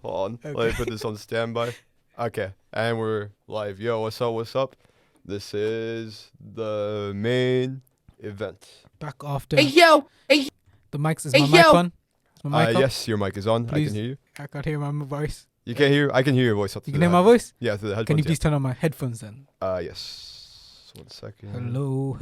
Hold on. Okay. Let me put this on standby. Okay, and we're live. Yo, what's up? What's up? This is the main event. Back after. Hey yo! Hey. The mics is my mic on? Is my mic on? Yes, your mic is on. Please. I can hear you. I can't hear my voice. You can't hear? I can hear your voice. You can hear my voice? Yeah, through the headphones. Can you please turn on my headphones then? Yes. 1 second. Hello.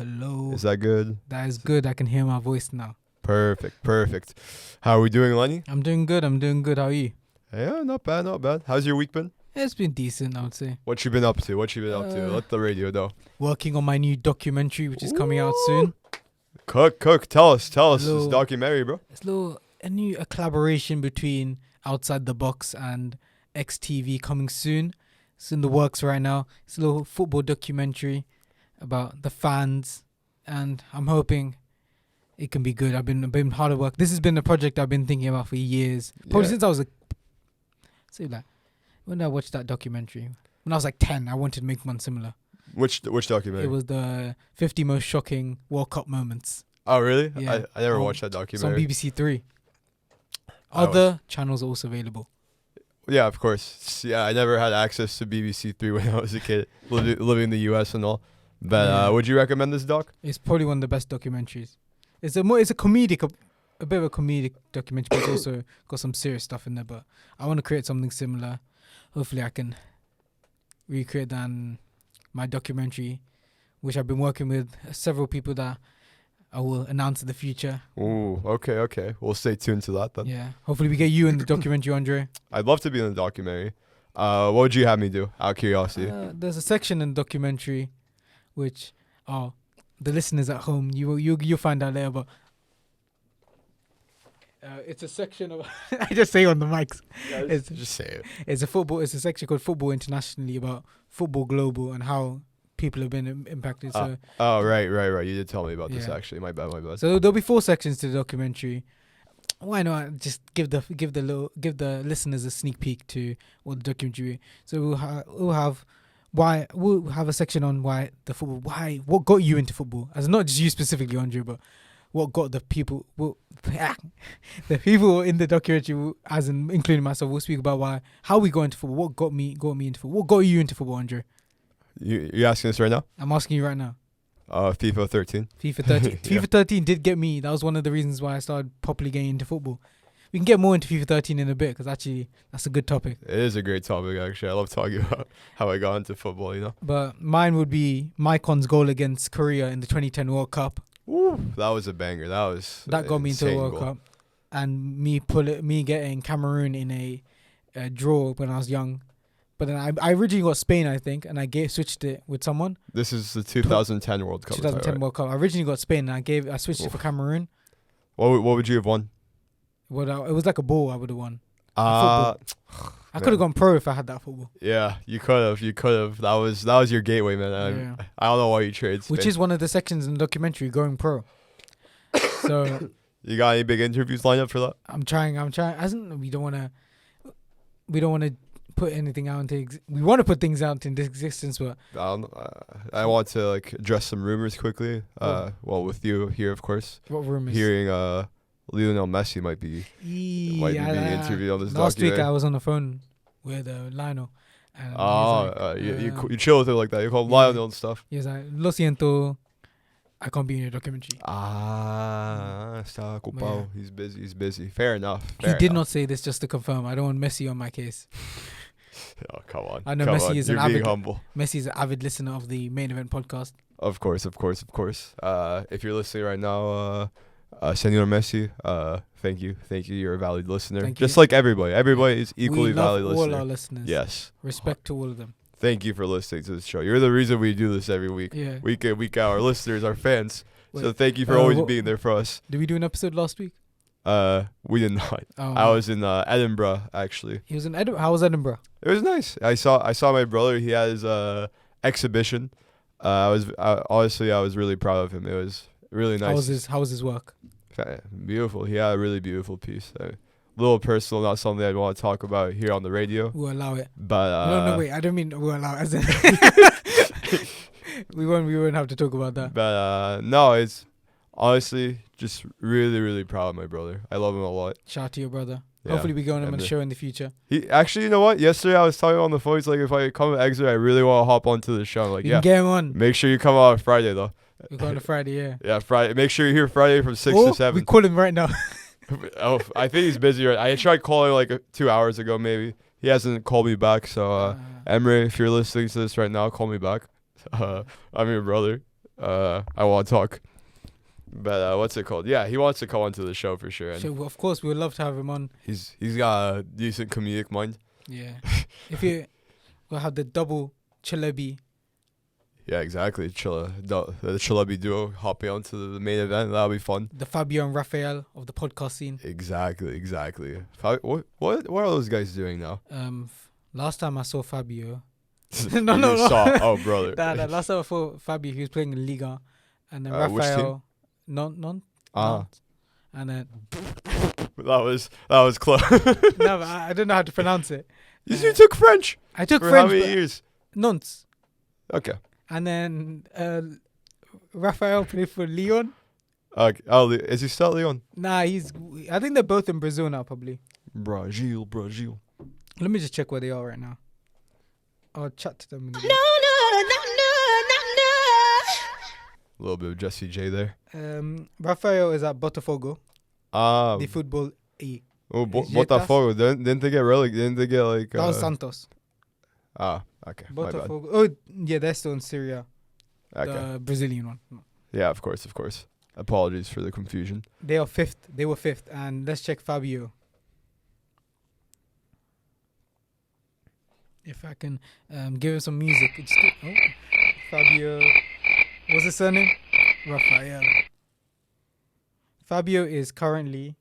Is that good? That is good. I can hear my voice now. Perfect. How are we doing, Leny? I'm doing good. How are you? Yeah, not bad. How's your week been? It's been decent, I would say. What you been up to? Let the radio know. Working on my new documentary, which is coming out soon. Cook. Tell us. This documentary, bro. It's a collaboration between Outside the Box and XTV coming soon. It's in the works right now. It's a little football documentary about the fans, and I'm hoping it can be good. I've been hard at work. This has been a project I've been thinking about for years. Probably since I was when I watched that documentary. When I was like 10, I wanted to make one similar. Which documentary? It was the 50 most shocking World Cup moments. Oh, really? Yeah. I never watched that documentary. It's on BBC Three. Other channels are also available. Yeah, of course. Yeah, I never had access to BBC Three when I was a kid, living in the US and all. But would you recommend this doc? It's probably one of the best documentaries. It's a comedic, a bit of a comedic documentary, but it's also got some serious stuff in there. But I want to create something similar. Hopefully, I can recreate that in my documentary, which I've been working with several people that I will announce in the future. Ooh, okay. We'll stay tuned to that then. Yeah. Hopefully we get you in the documentary, Andre. I'd love to be in the documentary. What would you have me do, out of curiosity? There's a section in the documentary which, the listeners at home, you'll find out later, but it's a section of... I just say on the mics. Yeah, just say it. It's a section called Football Internationally about football global and how people have been impacted. So right. You did tell me about this actually. My bad. So there'll be 4 sections to the documentary. Why not just give the listeners a sneak peek to what the documentary is? So we'll have a section on what got you into football, as not just you specifically, Andre, but what got the people in the documentary, as in including myself. We'll speak about how we got into football, what got me into football, what got you into football, Andre. You asking this right now? I'm asking you right now. FIFA 13. FIFA 13. FIFA 13 did get me. That was one of the reasons why I started properly getting into football. We can get more into FIFA 13 in a bit, because actually that's a good topic. It is a great topic, actually. I love talking about how I got into football, you know. But mine would be Maikon's goal against Korea in the 2010 World Cup. Ooh, that was a banger. That got me into the World Cup. And me getting Cameroon in a draw when I was young. But then I originally got Spain, I think, and I switched it with someone. This is the 2010 World Cup. 2010 World Cup. I originally got Spain, and I switched it for Cameroon. What would you have won? Well, it was like a ball I would have won. I could have gone pro if I had that football. Yeah, you could have. That was your gateway, man. I don't know why you trade Spain. Which is one of the sections in the documentary, going pro. So you got any big interviews lined up for that? I'm trying. We don't want to put anything out into we want to put things out into existence, but I want to address some rumors quickly. With you here, of course. What rumors? Hearing Lionel Messi might be being interviewed on this documentary. Last week I was on the phone with Lionel. You chill with it like that. You call him Lionel and stuff. He's like, lo siento, I can't be in your documentary. Está ocupado. He's busy. Fair enough. He did not say this, just to confirm. I don't want Messi on my case. Oh, come on. I know Messi is being humble. Messi is an avid listener of the Main Event podcast. Of course. If you're listening right now, Senor Messi, thank you. You're a valued listener. Just like everybody. Everybody is equally valued listener. We love all our listeners. Yes. Respect to all of them. Thank you for listening to this show. You're the reason we do this every week. Yeah. Week in, week out. Our listeners, our fans. So thank you for always being there for us. Did we do an episode last week? We did not. I was in Edinburgh, actually. He was in Edinburgh. How was Edinburgh? It was nice. I saw my brother. He had his exhibition. I was really proud of him. It was really nice. How was his work? Beautiful. He had a really beautiful piece. A little personal, not something I'd want to talk about here on the radio. We'll allow it. But no, wait. I don't mean we'll allow it. We won't have to talk about that. But no, it's honestly, just really, really proud of my brother. I love him a lot. Shout out to your brother. Yeah. Hopefully we go on him on And the show in the future. he actually, you know what? Yesterday I was telling him on the phone. He's like, if I come to Exeter, I really want to hop onto the show. I'm like, You yeah. can get him on. Make sure you come out on Friday though. We're going to Friday, yeah. Yeah, Friday. Make sure you're here Friday from 6 Or to 7. we call him right now. Oh, I think he's busy. Right. I tried calling like 2 hours ago, maybe. He hasn't called me back. So, Emre, if you're listening to this right now, call me back. I'm your brother. I want to talk. But what's it called? Yeah, he wants to come onto the show for sure. And So, of course, we would love to have him on. he's got a decent comedic mind. Yeah. If we'll have the double Chalebi. Yeah, exactly. The Chalabi duo hopping onto the main event. That'll be fun. The Fabio and Raphael of the podcast scene. Exactly. What are those guys doing now? Last time I saw Fabio. You saw, oh, brother. Last time I saw Fabio, he was playing in Liga. And then Which team? Raphael. None. And then. That was close. No, but I don't know how to pronounce it. You took French. I took for French. how many years? Nonce. Okay. And then Raphael played for Lyon. Oh, is he still at Lyon? Nah, I think they're both in Brazil now, probably. Brazil. Let me just check where they are right now. I'll chat to them. A little bit of Jesse J there. Raphael is at Botafogo. The football A. Oh, Botafogo. Didn't they get relegated? Didn't they get like... That was Santos. Okay. My bad. Botafogo. Oh, yeah, they're still in Syria. Okay. The Brazilian one. Yeah, of course. Apologies for the confusion. They are fifth. They were fifth. And let's check Fabio. If I can give him some music. Fabio. What's his surname? Raphael. Fabio is currently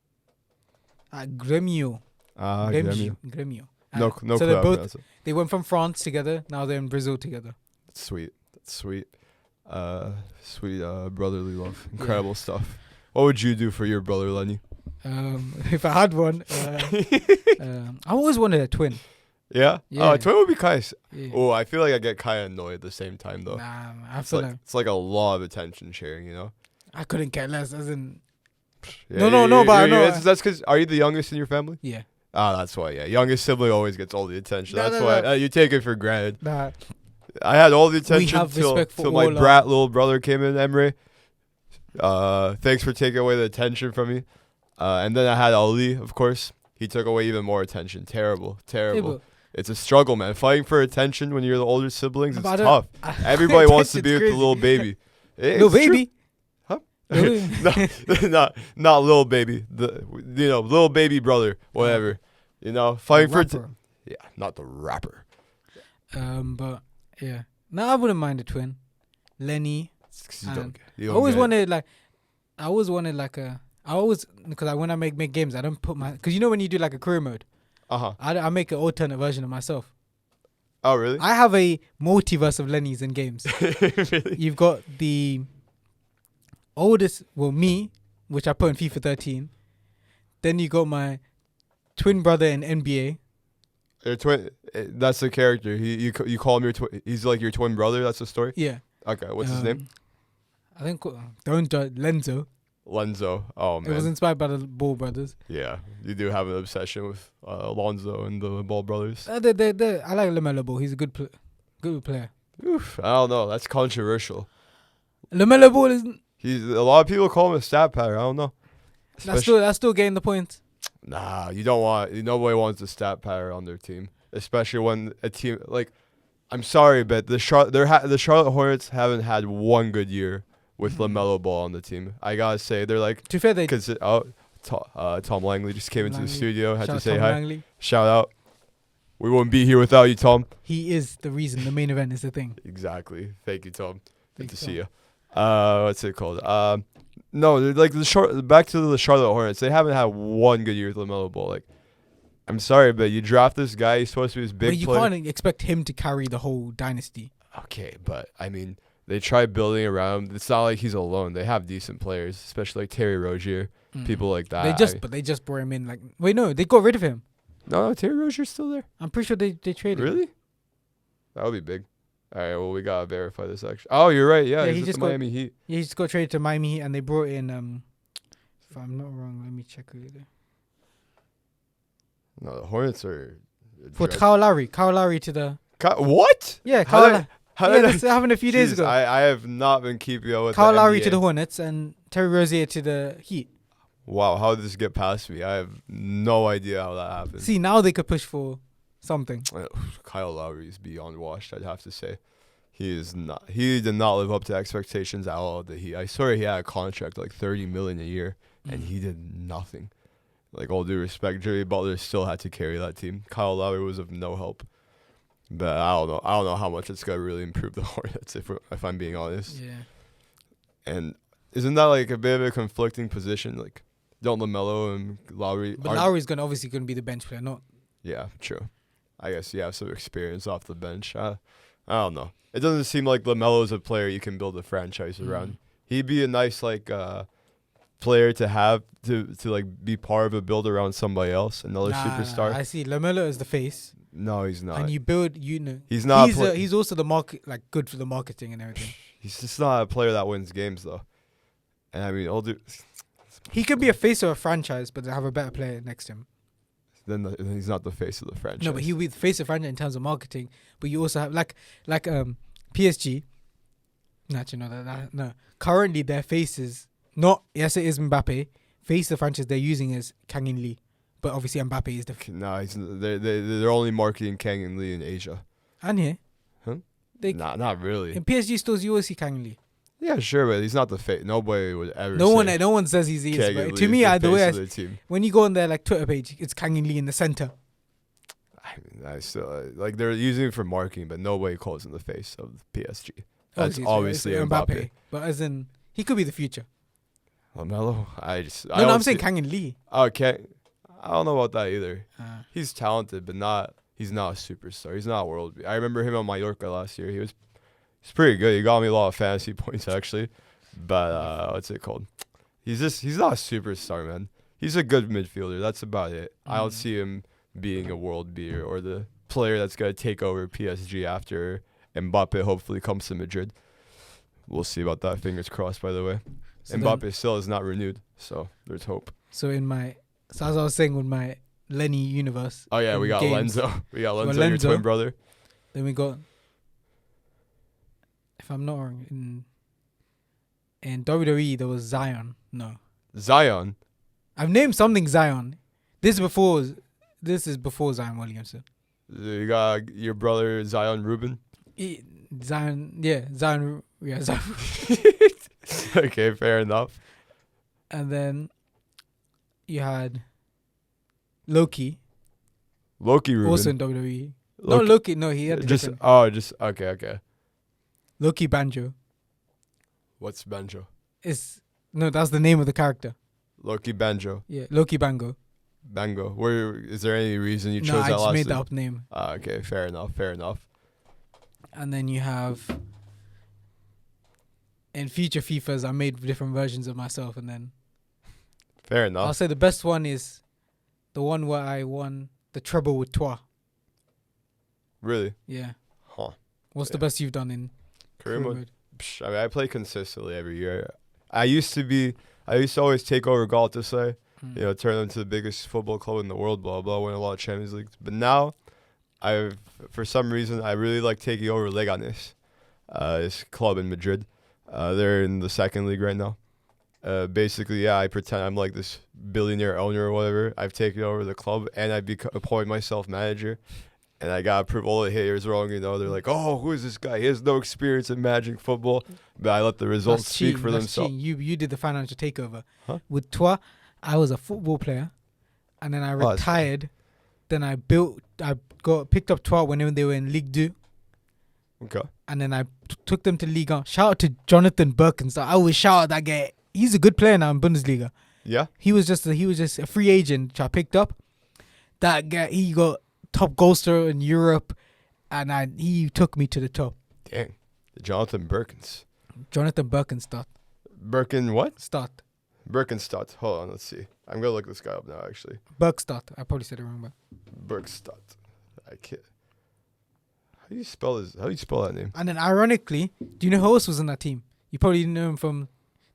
at Grêmio. Grêmio. No so they're club. both. They went from France together. Now they're in Brazil together. That's sweet. Sweet brotherly love. Incredible stuff. What would you do for your brother, Leny? If I had one, I always wanted a twin. Yeah? Yeah. A twin would be nice. Yeah. Oh, I feel like I get kind of annoyed at the same time, though. Nah, I feel like it's like a lot of attention sharing, you know? I couldn't care less. As in, yeah, no, but I know. That's because, are you the youngest in your family? Yeah. That's why, yeah. Youngest sibling always gets all the attention. No, That's no, why no. you take it for granted. Nah. I had all the attention have till respect for my all brat little brother came in, Emre. Thanks for taking away the attention from me. And then I had Ali, of course. He took away even more attention. Terrible. It's a struggle, man. Fighting for attention when you're the older siblings, it's tough. Everybody wants to be with the little baby. Little baby? Huh? not little baby. Little baby brother, whatever. Fighting for yeah, not the rapper. But yeah. No, I wouldn't mind a twin. Leny. You I always wanted because when I make games, I don't put because when you do like a career mode, I make an alternate version of myself. Oh really? I have a multiverse of Lenny's in games. Really? You've got the oldest, me, which I put in FIFA 13. Then you got my twin brother in NBA. Your twin. That's the character. You call him your twin. He's like your twin brother. That's the story. Yeah. Okay. What's his name? I think Lenzo. Lenzo. Oh man. It was inspired by the Ball brothers. Yeah, you do have an obsession with Alonso and the Ball brothers. I like LaMelo Ball. He's a good player. Oof, I don't know. That's controversial. LaMelo Ball isn't. A lot of people call him a stat pattern. I don't know. That's still getting the point. Nah, nobody wants a stat pattern on their team, especially when a team like. I'm sorry, but the Charlotte Hornets haven't had one good year with LaMelo Ball on the team. I gotta say, they're like. To be fair, because Tom Langley just came into the studio. Had to say hi. Langley. Shout out. We wouldn't be here without you, Tom. He is the reason. The main event is the thing. Exactly. Thank you, Tom. Good to see you. Tom. What's it called? No, they're like back to the Charlotte Hornets. They haven't had one good year with LaMelo Ball. Like, I'm sorry, but you draft this guy. He's supposed to be this big player. But you can't expect him to carry the whole dynasty. Okay, but I mean, they try building around. It's not like he's alone. They have decent players, especially like Terry Rozier, people like that. They just brought him in. Like, wait, no, they got rid of him. No, Terry Rozier's still there. I'm pretty sure they traded. Really? That would be big. All right, well, we gotta verify this actually. Oh, you're right. Yeah, Yeah, he's at the Miami Heat. Yeah, he just got traded to Miami Heat, and they brought in if I'm not wrong, let me check it. No, the Hornets are. For Kyle Lowry to the. What? Yeah, this happened a few days ago. I have not been keeping up with Kyle the Lowry NBA. to the Hornets and Terry Rozier to the Heat. Wow, how did this get past me? I have no idea how that happened. See, now they could push for something. Kyle Lowry is beyond washed, I'd have to say. He is not. He did not live up to expectations at all. I swear he had a contract like $30 million a year, and he did nothing. Like, all due respect, Jimmy Butler still had to carry that team. Kyle Lowry was of no help. But I don't know. I don't know how much it's gonna really improve the Hornets if I'm being honest. Yeah. And isn't that like a bit of a conflicting position? Like, don't LaMelo and Lowry? But Lowry's obviously gonna be the bench player, not. Yeah, true. I guess you have some experience off the bench. I don't know. It doesn't seem like LaMelo's a player you can build a franchise around. He'd be a nice player to have to like be part of a build around somebody else, another superstar. I see. LaMelo is the face. No, he's not. And you build, he's not. He's also the market, like good for the marketing and everything. He's just not a player that wins games though. And I mean, he could be a face of a franchise, but they have a better player next to him. Then he's not the face of the franchise. No, but he'll be the face of the franchise in terms of marketing. But you also have like PSG. Actually, no. Currently, their face is not. Yes, it is Mbappe. Face of the franchise they're using is Kang In Lee, but obviously Mbappe is the. No, they're only marketing Kang In Lee in Asia. And here. Huh? Not really. In PSG stores, you always see Kang In Lee. Yeah, sure, but he's not the face. Nobody would ever. No one says he is. But to me, the way when you go on their like Twitter page, it's Kang In Lee in the center. I mean, I still like they're using it for marketing, but nobody calls him the face of PSG. That's obviously Mbappe. But as in, he could be the future. LaMelo, I'm saying Kang In Lee. Okay, I don't know about that either. He's talented, but he's not a superstar. He's not a world beat. I remember him on Mallorca last year. He's pretty good. He got me a lot of fantasy points actually. But what's it called? He's not a superstar, man. He's a good midfielder. That's about it. I don't see him being a world beater or the player that's gonna take over PSG after Mbappe hopefully comes to Madrid. We'll see about that. Fingers crossed, by the way. So Mbappe still is not renewed, so there's hope. So as I was saying with my Leny universe. Oh yeah, we got Lenzo. We got Lenzo, your twin brother. Then we got, if I'm not wrong, in WWE there was Zion. No. Zion. I've named something Zion. This is before Zion Williamson. You got your brother Zion Rubin. Zion. Okay, fair enough. And then you had Loki Rubin. also in WWE. No, Loki. No, he had okay. Loki Banjo. What's Banjo? That's the name of the character. Loki Banjo. Yeah, Loki Bango. Bango. Is there any reason you chose that last name? No, I just made that up name. Okay, fair enough. And then you have, in future FIFAs, I made different versions of myself, and then. Fair enough. I'll say the best one is the one where I won the treble with Toi. Really? Yeah. Huh. What's the best you've done in career mode? I mean, I play consistently every year. I used to always take over Galatasaray, turn them to the biggest football club in the world, blah, blah, win a lot of Champions Leagues. But now, for some reason, I really like taking over Leganes, this club in Madrid. They're in the second league right now. Basically, I pretend I'm like this billionaire owner or whatever. I've taken over the club, and I appoint myself manager. And I got to prove all the haters wrong, They're like, oh, who is this guy? He has no experience in managing football. But I let the results speak for themselves. You did the financial takeover. Huh? With Toi, I was a football player. And then I retired. Then I picked up Toi when they were in Ligue 2. Okay. And then I took them to Ligue 1. Shout out to Jonathan Birkenstock. I always shout out that guy. He's a good player now in Bundesliga. Yeah? He was just a free agent which I picked up. That guy, he got top goal scorer in Europe, and he took me to the top. Dang. Jonathan Birkenstock. Jonathan Birkenstock. Birken what? Stott. Birkenstock. Hold on, let's see. I'm going to look this guy up now, actually. Birkenstock. I probably said it wrong, but. Birkenstock. I can't. do you spell this? How do you spell that name? And then ironically, do you know who else was on that team? You probably didn't know him from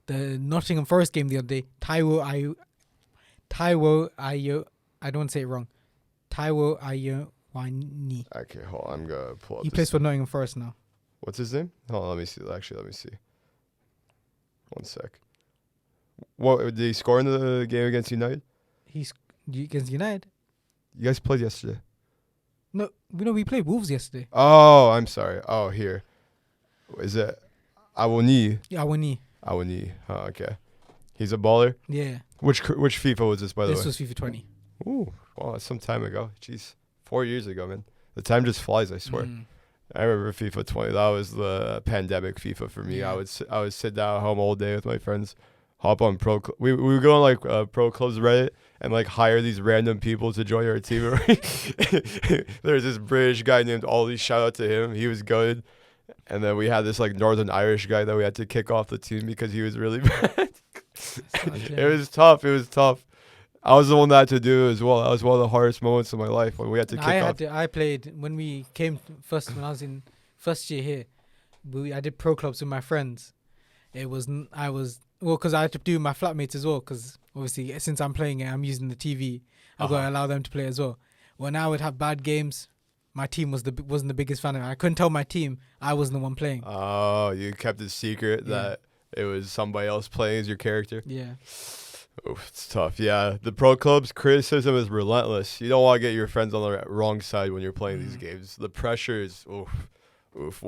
the Nottingham Forest game the other day. Taiwo Ayo. I don't want to say it wrong. Taiwo Ayowani. Okay, hold on. I'm gonna pull up. He plays for Nottingham Forest now. What's his name? Hold on, let me see. Actually, let me see. 1 sec. What did he score in the game against United? He's against United. You guys played yesterday. No, we played Wolves yesterday. Oh, I'm sorry. Oh, here. Is it Awoni? Yeah, Awani. Awoni. Oh, okay. He's a baller. Yeah. Which FIFA was this, by the way? This was FIFA 20. Ooh, wow, that's some time ago. Jeez, 4 years ago, man. The time just flies, I swear. I remember FIFA 20. That was the pandemic FIFA for me. Yeah. I would sit down at home all day with my friends, hop on we would go on like Pro Clubs Reddit and like hire these random people to join our team. There's this British guy named Ollie. Shout out to him. He was good. And then we had this like Northern Irish guy that we had to kick off the team because he was really bad. It was tough. It was tough. I was the one that had to do it as well. That was one of the hardest moments of my life when we had to kick off. I played when we came first, when I was in first year here. I did pro clubs with my friends. Because I had to do my flatmates as well. Because obviously, since I'm playing it, I'm using the TV. I've got to allow them to play as well. When I would have bad games, my team wasn't the biggest fan of it. I couldn't tell my team I wasn't the one playing. Oh, you kept it secret that it was somebody else playing as your character? Yeah. Oof, it's tough. Yeah, the pro clubs criticism is relentless. You don't want to get your friends on the wrong side when you're playing these games. The pressure is oof.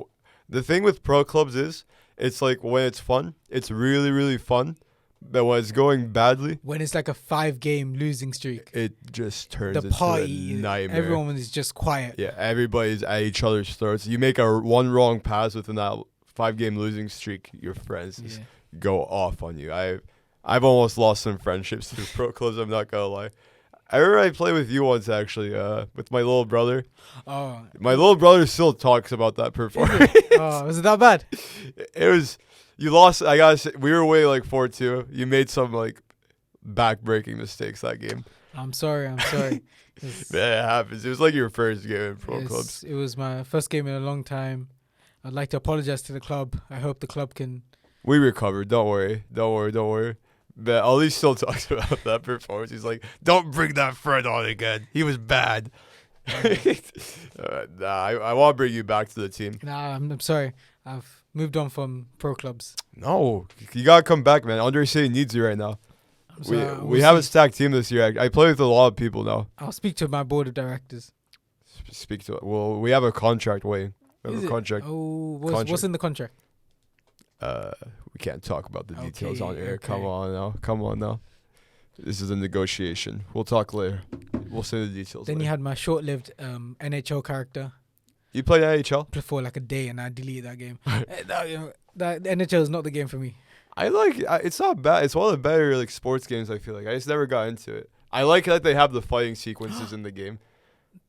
The thing with pro clubs is it's like when it's fun, it's really really fun. But when it's going badly, when it's like a 5-game losing streak, it just turns the into party, a nightmare. Everyone is just quiet. Yeah, everybody's at each other's throats. You make one wrong pass within that 5-game losing streak, your friends just go off on you. I've almost lost some friendships through pro clubs. I'm not gonna lie. I remember I played with you once actually, with my little brother. Oh, my little brother still talks about that performance. Was it that bad? It was. You lost. I gotta say, we were away like 4-2. You made some like back-breaking mistakes that game. I'm sorry. It happens. It was like your first game in pro clubs. It was my first game in a long time. I'd like to apologize to the club. I hope the club can. We recovered. Don't worry. But Ali still talks about that performance. He's like, "Don't bring that friend on again. He was bad." I want to bring you back to the team. Nah, I'm sorry. I've moved on from pro clubs. No, you gotta come back, man. Andre City needs you right now. We have a stacked team this year. I play with a lot of people now. I'll speak to my board of directors. Well, we have a contract waiting. Contract. Oh, what's in the contract? We can't talk about the details on air. Okay. Come on now. This is a negotiation. We'll talk later. We'll say the details. Then later. You had my short-lived NHL character. You played NHL? Played for like a day and I deleted that game. The NHL is not the game for me. It's not bad. It's one of the better like sports games. I feel like I just never got into it. I like that they have the fighting sequences in the game.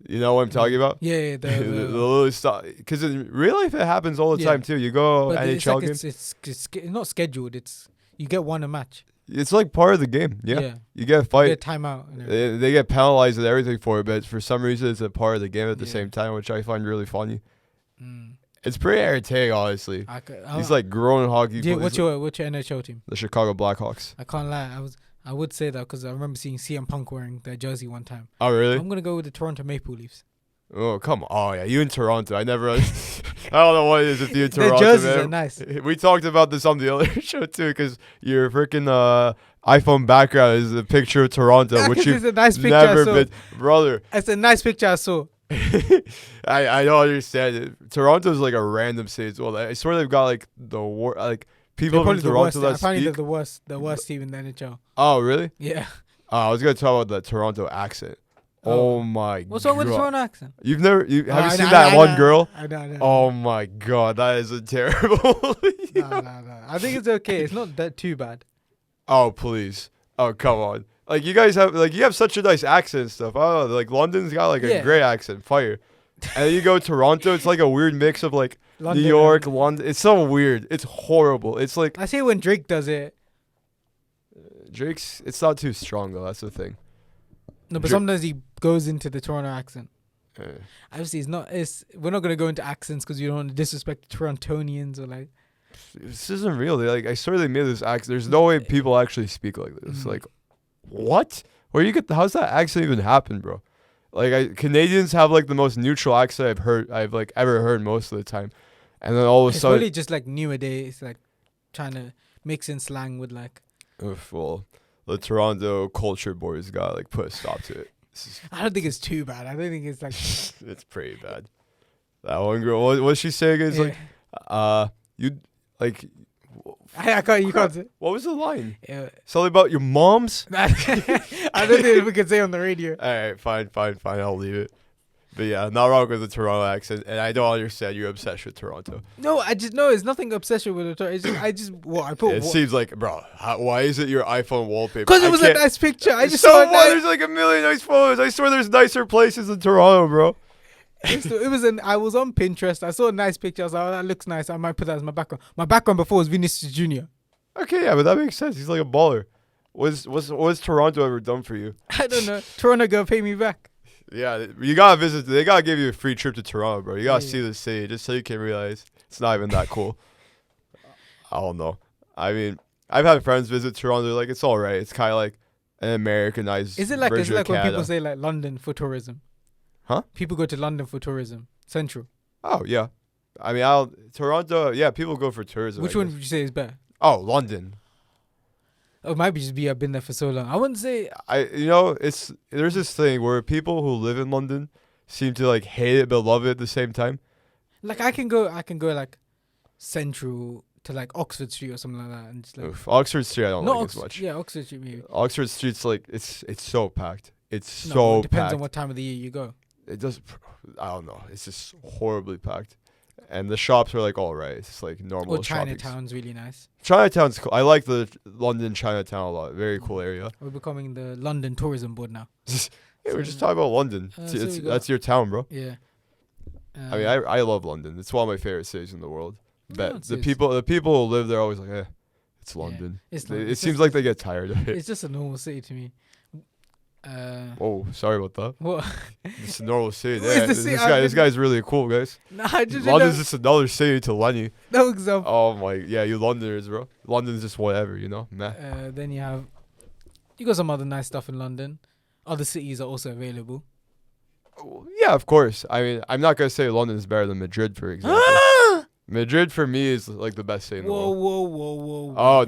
You know what I'm talking about? Yeah. The little stuff. Because in real life it happens all the time too. You go NHL game. It's not scheduled. You get one a match. It's like part of the game. Yeah. You get a fight. You get timeout. They get penalized and everything for it, but for some reason it's a part of the game at the same time, which I find really funny. It's pretty entertaining, honestly. He's like grown hockey. What's your NHL team? The Chicago Blackhawks. I can't lie. I would say that because I remember seeing CM Punk wearing their jersey one time. Oh, really? I'm gonna go with the Toronto Maple Leafs. Oh, come on. Oh, yeah. You in Toronto. I don't know what it is with you in Toronto, their jerseys man. are nice. We talked about this on the other show, too, because your freaking iPhone background is a picture of Toronto, which you've a nice picture never been. Brother. It's a nice picture I saw. I don't understand it. Toronto's like a random city as well. I swear they've got like people from Toronto that apparently speak. they're the worst team in the NHL. Oh, really? Yeah. I was going to talk about the Toronto accent. Oh my god! What's wrong with the Toronto accent? Have you seen that one girl? I know. Oh my god, that is a terrible. No. I think it's okay. It's not that too bad. Oh please! Oh come on! Like you guys have such a nice accent and stuff. Oh, like London's got like a great accent, fire. And then you go to Toronto, it's like a weird mix of like London, New York, London. It's so weird. It's horrible. It's like I say when Drake does it. It's not too strong though. That's the thing. No, but sometimes he goes into the Toronto accent. Obviously, we're not gonna go into accents because you don't want to disrespect Torontonians or like. This isn't real. I swear they made this accent. There's no way people actually speak like this. Like, what? How's that accent even happen, bro? Like, Canadians have like the most neutral accent I've like ever heard most of the time, and then all of a sudden, it's really just like newer days, like trying to mix in slang with like. Well, the Toronto Culture Boys got like put a stop to it. I don't think it's too bad. I don't think it's like. It's pretty bad. That one girl, what she's saying is like, you like. I can't. You can't say. What was the line? Yeah. Something about your moms. I don't think we can say on the radio. All right, fine. I'll leave it. But yeah, not wrong with the Toronto accent, and I don't understand your obsession with Toronto. No, it's nothing obsession with it. It's just I put. It seems like, bro, why is it your iPhone wallpaper? Because it was a nice picture. I just saw it. There's like a million nice photos. I swear there's nicer places than Toronto, bro. I was on Pinterest. I saw a nice picture. I was like, oh, that looks nice. I might put that as my background. My background before was Vinicius Jr. Okay, yeah, but that makes sense. He's like a baller. What's Toronto ever done for you? I don't know. Toronto gonna pay me back. Yeah, you gotta visit. They gotta give you a free trip to Toronto, bro. You gotta see the city just so you can realize it's not even that cool. I don't know. I mean, I've had friends visit Toronto. They're like, it's all right. It's kind of like an Americanized. Is it like version of when Canada. people say like London for tourism? Huh? People go to London for tourism. Central. Oh yeah, I mean, Toronto. Yeah, people go for tourism. Which one would you say is better? Oh, London. Oh, it might be just I've been there for so long. I wouldn't say. There's this thing where people who live in London seem to like hate it but love it at the same time. Like I can go like Central to like Oxford Street or something like that, and just like Oxford Street, I don't like as much. Yeah, Oxford Street maybe. Oxford Street's like it's so packed. It depends packed. on what time of the year you go. It does. I don't know. It's just horribly packed, and the shops are like all right. It's just like normal. Or Chinatown's really nice. Chinatown's cool. I like the London Chinatown a lot. Very cool area. We're becoming the London Tourism Board now. Yeah, we're just talking about London. That's your town, bro. Yeah. I mean, I love London. It's one of my favorite cities in the world. But the people who live there are always like, it's London. Yeah, it seems like they get tired of it. It's just a normal city to me. Oh, sorry about that. What? It's a normal city. Yeah, this guy's really cool, guys. London's just another city to Leny. No example. Oh my, yeah, you Londoners, bro. London's just whatever, you know. Meh. Then you got some other nice stuff in London. Other cities are also available. Yeah, of course. I mean, I'm not gonna say London's better than Madrid, for example. Madrid for me is like the best city in the world. Whoa. Oh,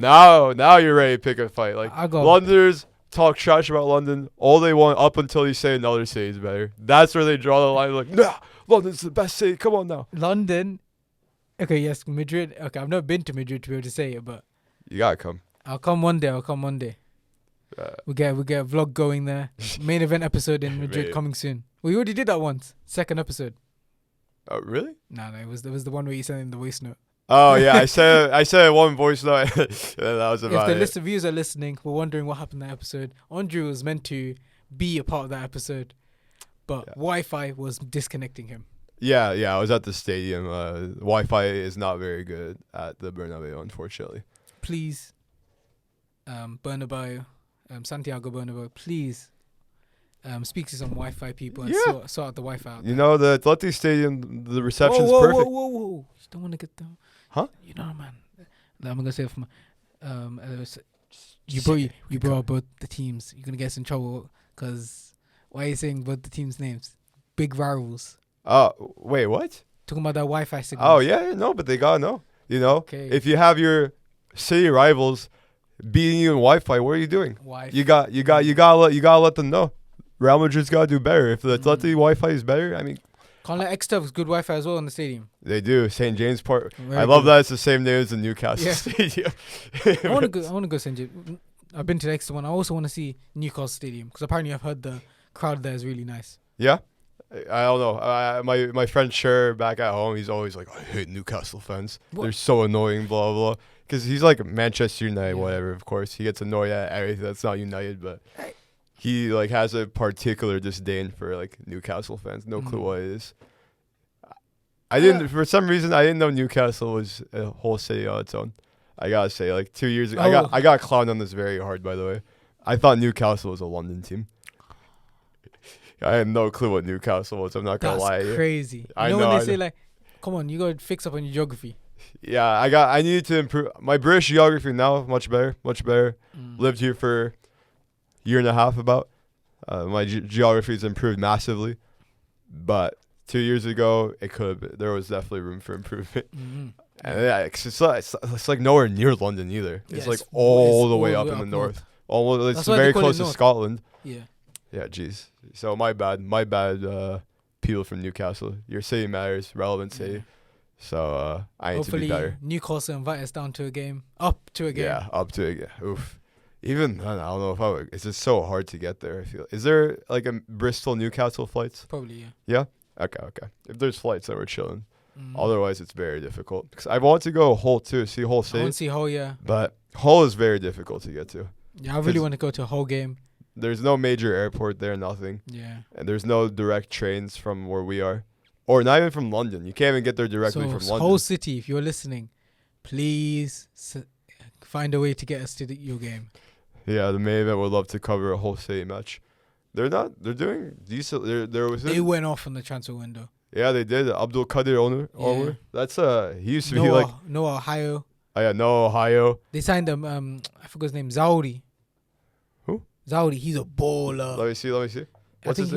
now you're ready to pick a fight. Like Londoners talk trash about London all they want up until you say another city is better. That's where they draw the line. Like, nah, London's the best city. Come on now. London. Okay, yes, Madrid. Okay, I've never been to Madrid to be able to say it, but you gotta come. I'll come one day. We get a vlog going there. Main event episode in Madrid coming soon. We already did that once. Second episode. Oh really? No, it was the one where you sent in the voice note. Oh yeah, I said one voice note. That was about it. If the viewers are listening, we're wondering what happened in that episode. Andrew was meant to be a part of that episode, but Wi-Fi was disconnecting him. Yeah. I was at the stadium. Wi-Fi is not very good at the Bernabeu, unfortunately. Please, Bernabeu, Santiago Bernabeu, please. Speak to some Wi-Fi people and sort out the Wi-Fi out there. You know, the Atleti Stadium, the reception's perfect. Whoa. You don't want to get them. Huh? You know, man. I'm going to say it from you brought up both the teams. You're going to get us in trouble because why are you saying both the teams' names? Big rivals. Oh, wait, what? Talking about that Wi-Fi signal. Oh, yeah, no, but they got to know. You know, if you have your city rivals beating you in Wi-Fi, what are you doing? Wi-Fi. You gotta let them know. Real Madrid's got to do better. If the Atleti Wi-Fi is better, I mean... Can't let Exeter has good Wi-Fi as well in the stadium. They do. St. James Park. I love that it's the same name as the Newcastle Stadium. I want to go St. James. I've been to the Exeter one. I also want to see Newcastle Stadium because apparently I've heard the crowd there is really nice. Yeah? I don't know. My friend Cher back at home, he's always like, I hate Newcastle fans. What? They're so annoying, blah, blah. Because he's like Manchester United, whatever, of course. He gets annoyed at everything that's not United, but... He like has a particular disdain for like Newcastle fans. No clue what it is. For some reason I didn't know Newcastle was a whole city on its own. I gotta say, like 2 years ago, I got clowned on this very hard. By the way, I thought Newcastle was a London team. I had no clue what Newcastle was. I'm not gonna lie. That's crazy. I know know, when I they say know. like, "Come on, you gotta fix up on your geography." Yeah, I needed to improve my British geography now. Much better, much better. Lived here for a year and a half about. My geography's improved massively, but 2 years ago there was definitely room for improvement. And yeah, it's like nowhere near London either. It's like all the way up in the north. Almost, it's very close to Scotland. Yeah. Yeah, jeez. So my bad. People from Newcastle. Your city matters, relevant city. So I need to be better. Hopefully Newcastle invite us down to a game, up to a game. Yeah, up to a game. Oof. Even then, I don't know if I would. It's just so hard to get there. I feel. Is there like a Bristol Newcastle flights? Probably, yeah. Yeah. Okay. If there's flights, then we're chilling. Otherwise, it's very difficult. Because I want to go Hull too, see Hull City. I want to see Hull, yeah. But Hull is very difficult to get to. Yeah, I really want to go to a Hull game. There's no major airport there, nothing. Yeah. And there's no direct trains from where we are. Or not even from London. You can't even get there directly from London. Hull City, if you're listening, please find a way to get us to your game. Yeah, the main event would love to cover a Hull City match. They're doing decent. They went off in the transfer window. Yeah, they did. Abdul Qadir Onur. Yeah. That's he used to be like Noah Ohio. Oh yeah, Noah Ohio. They signed him. I forgot his name. Zauri. Who? Zauri. He's a baller. Let me see. I think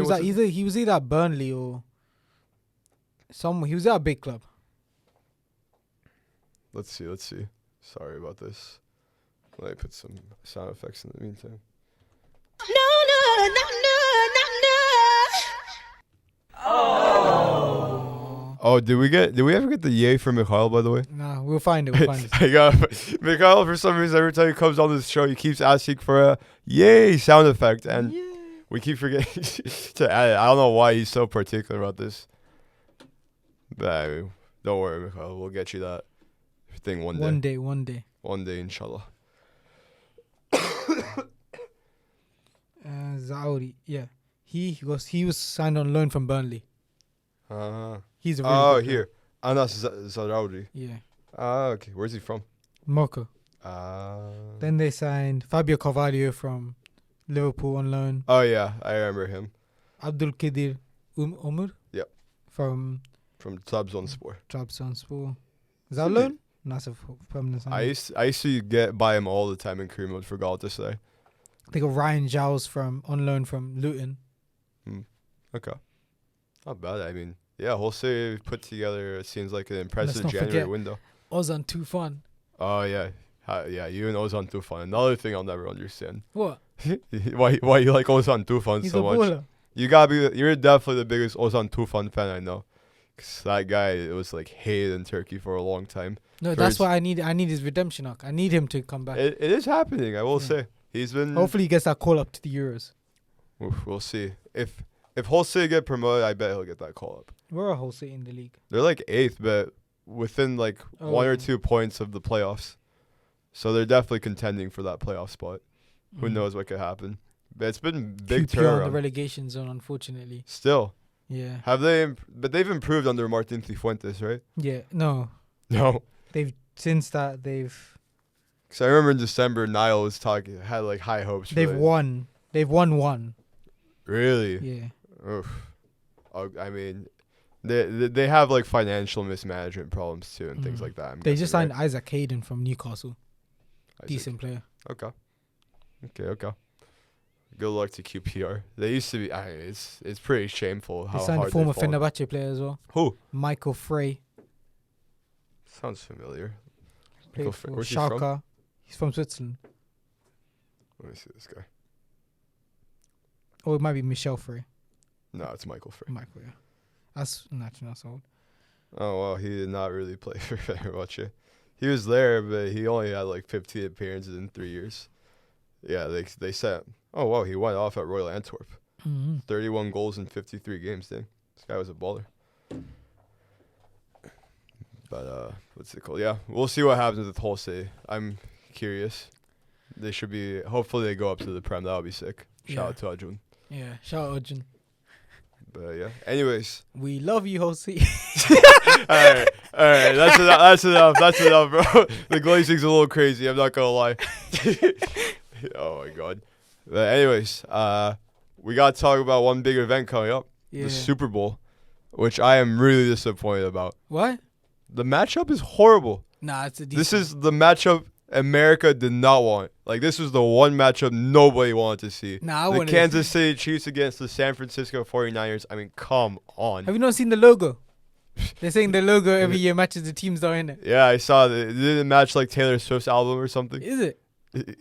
he was either at Burnley or somewhere. He was at a big club. Let's see. Sorry about this. Let me put some sound effects in the meantime. No. Oh, did we ever get the yay from Mikhail, by the way? Nah, we'll find it. I got Mikhail, for some reason, every time he comes on this show, he keeps asking for a yay sound effect, and we keep forgetting to add it. I don't know why he's so particular about this. But I mean, don't worry, Mikhail. We'll get you that thing one day. One day, inshallah. Zauri, yeah. He was signed on loan from Burnley. He's a really good player. Here. Anas Zarauri. Yeah. Okay. Where's he from? Morocco. Then they signed Fabio Carvalho from Liverpool on loan. Oh, yeah. I remember him. Abdul Qadir Umar. Yep. From Trabzonspor. Is that loan? That's a permanent sign. I used to get by him all the time in career mode, forgot to say. They got Ryan Giles on loan from Luton. Okay. Not bad. I mean, yeah, Hull City put together, it seems like an impressive January window. Ozan Tufan. Oh, yeah. Yeah, you and Ozan Tufan. Another thing I'll never understand. What? why you like Ozan Tufan so much? Baller. You're definitely the biggest Ozan Tufan fan I know. Cause that guy was like hated in Turkey for a long time. No, that's why I need his redemption arc. I need him to come back. It is happening, I will say. He's been. Hopefully he gets that call up to the Euros. We'll see. If Hull City get promoted, I bet he'll get that call up. We're a Hull City in the league. They're like 8th, but within like 1 or 2 points of the playoffs. So they're definitely contending for that playoff spot. Who knows what could happen? But it's been big turnaround. on the relegation zone, unfortunately. Still. Yeah. Have they? But they've improved under Martin Cifuentes, right? Yeah. No. Since that they've. Because I remember in December, Niall was had like high hopes. They've won. They've won one. Really? Yeah. Oof. I mean, they have like financial mismanagement problems too and things like that. They just signed Isaac Hayden from Newcastle. Decent player. Okay. Good luck to QPR. They used to be. It's pretty shameful how they signed hard a former Fenerbahce player as well. Who? Michael Frey. Sounds familiar. Played for Schalke. He's from Switzerland. Let me see this guy. Or it might be Michel Frey. No, it's Michael Frey. Michael, yeah. That's not so old. Oh, well, he did not really play for Fenerbahce. He was there, but he only had like 15 appearances in 3 years. Yeah, they said, oh, wow, he went off at Royal Antwerp. 31 goals in 53 games, dang. This guy was a baller. But, what's it called? Yeah, we'll see what happens with Hull City. I'm curious. They should be, hopefully they go up to the Prem. That would be sick. Shout out to Arjun. Yeah, shout out Arjun. But, yeah. Anyways. We love you, Hull City. All right. That's enough, bro. The glazing's a little crazy. I'm not going to lie. Oh, my God. But anyways, we got to talk about one big event coming up, the Super Bowl, which I am really disappointed about. What? The matchup is horrible. Nah, it's a decent. This is the matchup America did not want. Like, this was the one matchup nobody wanted to see. Nah, the Kansas City Chiefs against the San Francisco 49ers. I mean, come on. Have you not seen the logo? They're saying the logo every year matches the teams that are in it. Yeah, I saw that. Did it match like Taylor Swift's album or something? Is it?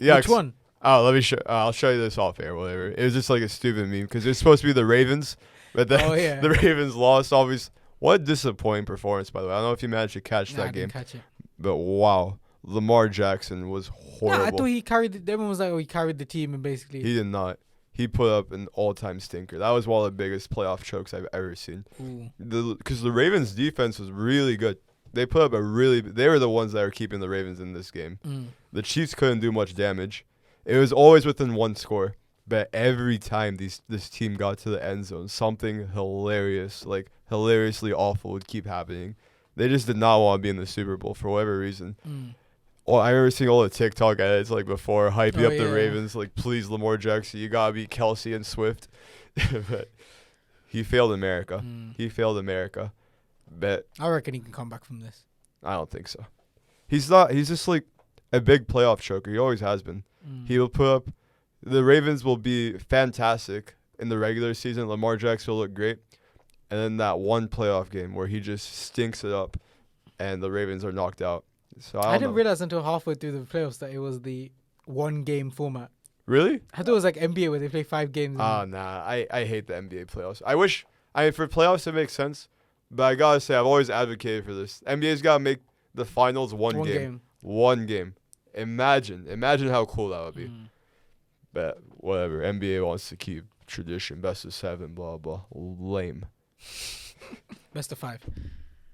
Yeah. Which one? Oh, let me show. I'll show you this off air, whatever. It was just like a stupid meme because it's supposed to be the Ravens, but then the Ravens lost. Obviously, what a disappointing performance, by the way. I don't know if you managed to catch that game. I didn't catch it. But wow, Lamar Jackson was horrible. Nah, I thought he carried. Everyone was like, "Oh, he carried the team," and basically he did not. He put up an all-time stinker. That was one of the biggest playoff chokes I've ever seen. Because the Ravens' defense was really good. They put up they were the ones that were keeping the Ravens in this game. The Chiefs couldn't do much damage. It was always within one score. But every time this team got to the end zone, something hilarious, like hilariously awful would keep happening. They just did not want to be in the Super Bowl for whatever reason. Oh, I remember seeing all the TikTok edits like before, hyping up the Ravens, like, please, Lamar Jackson, you got to beat Kelsey and Swift. But he failed America. He failed America. But I reckon he can come back from this. I don't think so. He's not. He's just like a big playoff choker. He always has been. He will put up. The Ravens will be fantastic in the regular season. Lamar Jackson will look great. And then that one playoff game where he just stinks it up and the Ravens are knocked out. So I didn't realize until halfway through the playoffs that it was the one-game format. Really? I thought it was like NBA where they play 5 games. Nah. I hate the NBA playoffs. For playoffs it makes sense, but I gotta say I've always advocated for this. NBA's gotta make the finals one game. One game. Imagine how cool that would be. But whatever. NBA wants to keep tradition, best of 7, blah blah. Lame. Best of 5.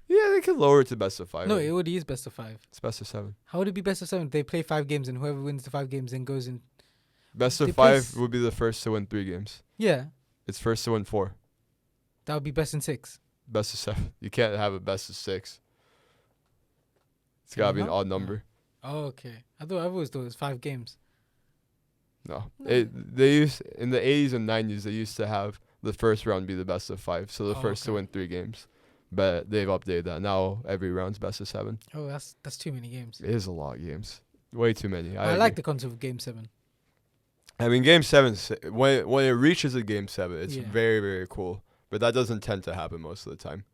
Yeah, they could lower it to best of 5. No, it already is best of 5. It's best of 7. How would it be best of 7? They play 5 games and whoever wins the 5 games then goes in. Best of 5 would be the first to win 3 games. Yeah. It's first to win 4. That would be best in 6. Best of 7. You can't have a best of 6. It's gotta be an odd number. Oh, okay. I've always thought it was 5 games. No. They used in the 80s and 90s. They used to have the first round be the best of 5, so the first to win 3 games. But they've updated that. Now every round's best of 7. Oh, that's too many games. It is a lot of games. Way too many. I like the concept of Game 7. I mean, Game 7, when it reaches a Game 7, it's very, very cool. But that doesn't tend to happen most of the time.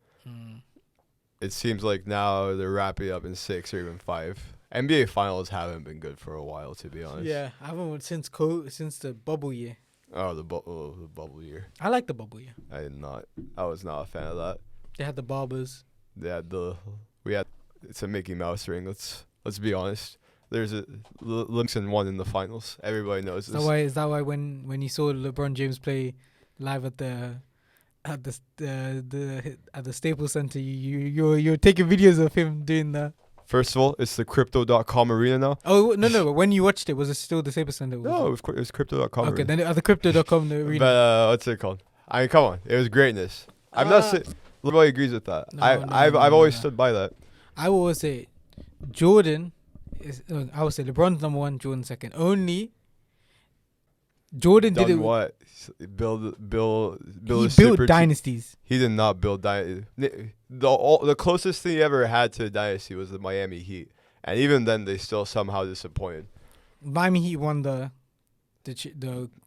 It seems like now they're wrapping up in 6 or even 5. NBA Finals haven't been good for a while, to be honest. Yeah, I haven't since the bubble year. Oh, the bubble year. I like the bubble year. I did not. I was not a fan of that. They had the barbers. It's a Mickey Mouse ring. Let's be honest. There's a Livingston won in the finals. Everybody knows this. Is that why when you saw LeBron James play live at the Staples Center, you're taking videos of him doing that? First of all, it's the Crypto.com arena now. Oh no! But when you watched it, was it still the Staples Center? No, it was Crypto.com. Okay, then at the Crypto.com arena. But what's it called? I mean, come on, it was greatness. I'm not saying everybody agrees with that. I've always stood by that. I will always say Jordan is. I would say LeBron's number 1, Jordan second. Only Jordan did it. What? Build he built dynasties. He did not build dynasty. The closest thing he ever had to a dynasty was the Miami Heat, and even then they still somehow disappointed. Miami Heat won the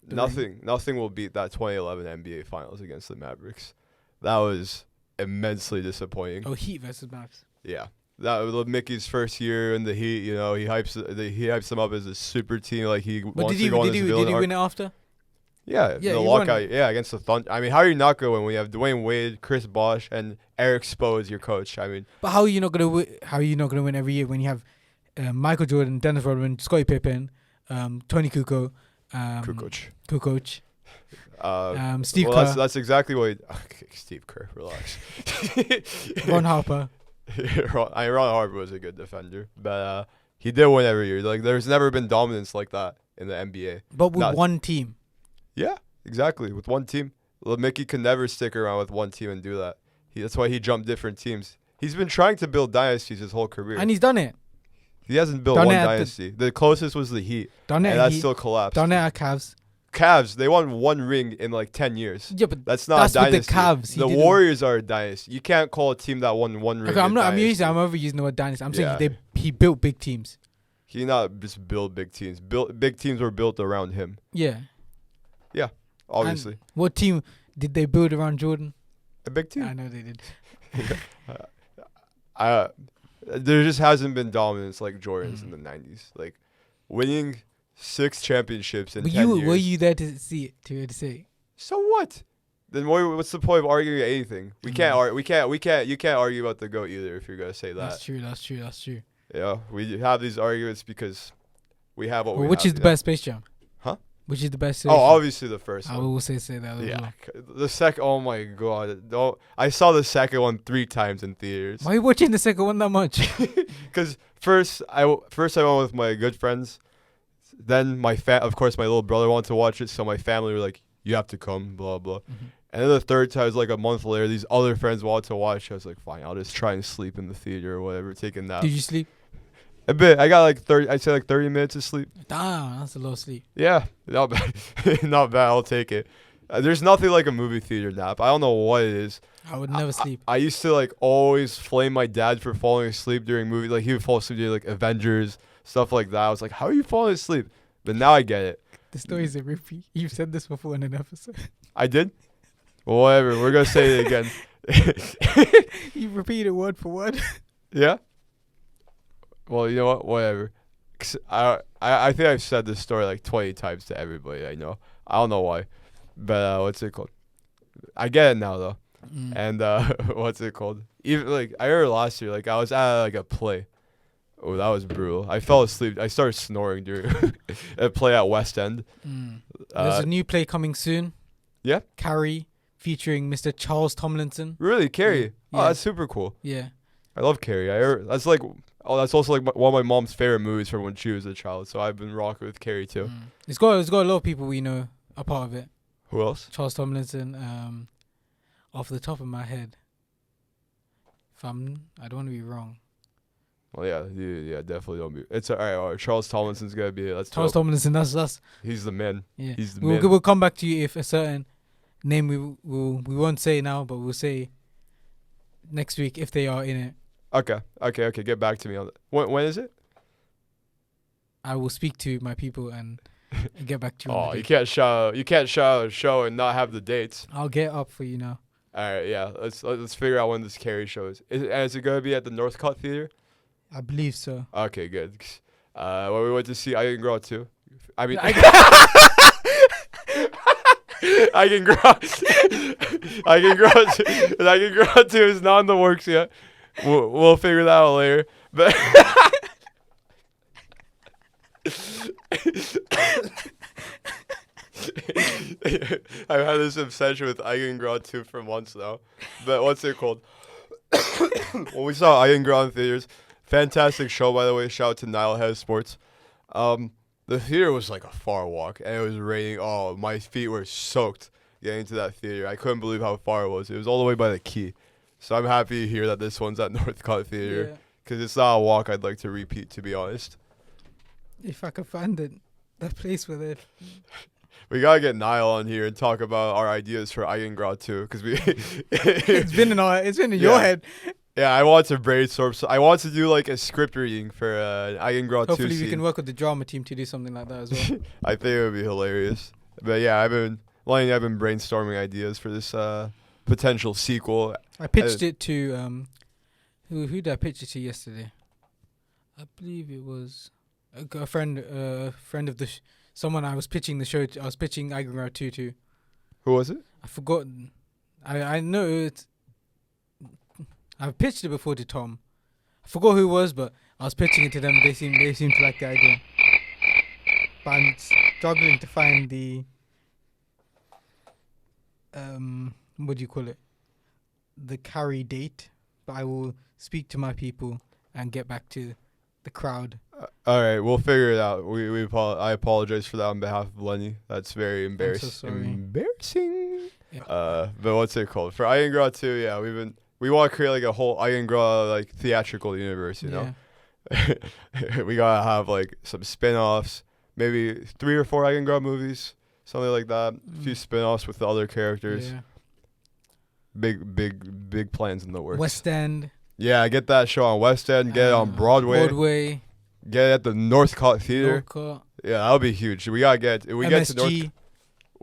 nothing will beat that 2011 NBA Finals against the Mavericks. That was immensely disappointing. Oh, Heat versus Mavs. Yeah. That was Mickey's first year in the Heat. You know, he hypes them up as a super team. Like he wants to go on this villain Did he win it after? Yeah, the lockout. Yeah, against the Thunder. I mean, how are you not going to win when you have Dwayne Wade, Chris Bosh, and Eric Spo as your coach? I mean, but how are you not going to win? How are you not going to win every year when you have Michael Jordan, Dennis Rodman, Scottie Pippen, Tony Kukoc, Kukoc, Steve Kerr. That's exactly what. Steve Kerr, relax. Ron Harper. Ron Harper was a good defender, but he did win every year. Like, there's never been dominance like that in the NBA. But with one team. Yeah, exactly. With one team, Mickey can never stick around with one team and do that. That's why he jumped different teams. He's been trying to build dynasties his whole career, and he's done it. He hasn't built one dynasty. The closest was the Heat, and that still collapsed. Done it at Cavs, Cavs, they won 1 ring in like 10 years. Yeah, but That's not a dynasty. With the Cavs. The Warriors are a dynasty. You can't call a team that won 1 ring. Okay, I'm overusing the word dynasty. I'm saying he built big teams. He not just built big teams. Big teams were built around him. Yeah. Yeah, obviously. And what team did they build around Jordan? A big team. I know they did. There just hasn't been dominance like Jordan's in the 90s. Like winning 6 championships in 10 years. Were you there to see it? To say? So what? Then what's the point of arguing anything? You can't argue about the GOAT either if you're gonna say that. That's true. Yeah, we have these arguments because we have what we have. Which is the best Space Jam? Huh? Which is the best? Oh, obviously the first one. I will say that as well. The second. Oh my god! I saw the second one 3 times in theaters. Why are you watching the second one that much? Because first I went with my good friends. Then of course my little brother wanted to watch it, so my family were like, "You have to come," blah blah. Mm-hmm. And then the third time, it was like a month later, these other friends wanted to watch. I was like, "Fine, I'll just try and sleep in the theater or whatever, take a nap." Did you sleep? A bit. I got like 30. I'd say like 30 minutes of sleep. Damn, that's a low sleep. Yeah, not bad. Not bad. I'll take it. There's nothing like a movie theater nap. I don't know what it is. I would never sleep. I used to like always flame my dad for falling asleep during movies. Like he would fall asleep during like Avengers, stuff like that. I was like, "How are you falling asleep?" But now I get it. The story is a repeat. You've said this before in an episode. I did? Well, whatever. We're going to say it again. You repeated word for word. Yeah? Well, you know what? Whatever. I think I've said this story like 20 times to everybody I know. I don't know why. But what's it called? I get it now, though. And what's it called? Even like I remember last year, like I was at like a play. Oh, that was brutal. I fell asleep. I started snoring during a play at West End. There's a new play coming soon. Yeah? Carrie, featuring Mr. Charles Tomlinson. Really? Carrie? Yeah. Oh, that's super cool. Yeah. I love Carrie. That's also like one of my mom's favorite movies from when she was a child. So I've been rocking with Carrie too. It's got a lot of people we know a part of it. Who else? Charles Tomlinson. Off the top of my head, I don't want to be wrong. Well, yeah, definitely don't be. It's all right. Charles Tomlinson's gonna be it. That's Charles Tomlinson. That's. He's the man. Yeah, he's the man. We'll come back to you if a certain name we won't say now, but we'll say next week if they are in it. Okay. Get back to me on that. When is it? I will speak to my people and get back to you. Oh, you can't shout a show and not have the dates. I'll get up for you now. All right, yeah. Let's figure out when this Carrie show is. Is it gonna be at the Northcott Theater? I believe so. Okay, good. When we went to see I Can Grow 2. I mean, I Can Grow. I Can Grow 2 is not in the works yet. We'll figure that out later. But I've had this obsession with I Can Grow 2 for months now. But what's it called? When we saw I Can Grow in theaters, fantastic show, by the way. Shout out to Nile Head Sports. The theater was like a far walk, and it was raining. Oh, my feet were soaked getting to that theater. I couldn't believe how far it was. It was all the way by the quay. So I'm happy to hear that this one's at Northcott Theater, because it's not a walk I'd like to repeat, to be honest. If I could find that place with it. We gotta get Niall on here and talk about our ideas for I Can Grow 2, because it's been in your head. Yeah, I want to brainstorm. So I want to do like a script reading for I Can Grow 2. Hopefully we can work with the drama team to do something like that as well. I think it would be hilarious. But yeah, I've been brainstorming ideas for this potential sequel. I pitched it to who did I pitch it to yesterday? I believe it was a friend of the someone I was pitching the show to. I was pitching I Can Grow 2 to. Who was it? I forgot. I know it's. I've pitched it before to Tom. I forgot who it was, but I was pitching it to them. They seemed to like the idea. But I'm struggling to find the what do you call it? The carry date. But I will speak to my people and get back to the crowd. All right, we'll figure it out. I apologize for that on behalf of Leny. That's very embarrassing. I'm so sorry. Embarrassing. Yeah. But what's it called? For I Can Grow 2, yeah, we want to create like a whole I Can Grow like theatrical universe, you know? We gotta have like some spin-offs, maybe 3 or 4 I Can Grow movies, something like that. A few spin-offs with the other characters. Yeah. Big plans in the works. West End. Yeah, get that show on West End. Get it on Broadway. Broadway. Get it at the Northcott Theater. Northcott. Yeah, that'll be huge. We gotta get. If we get to North. MSG.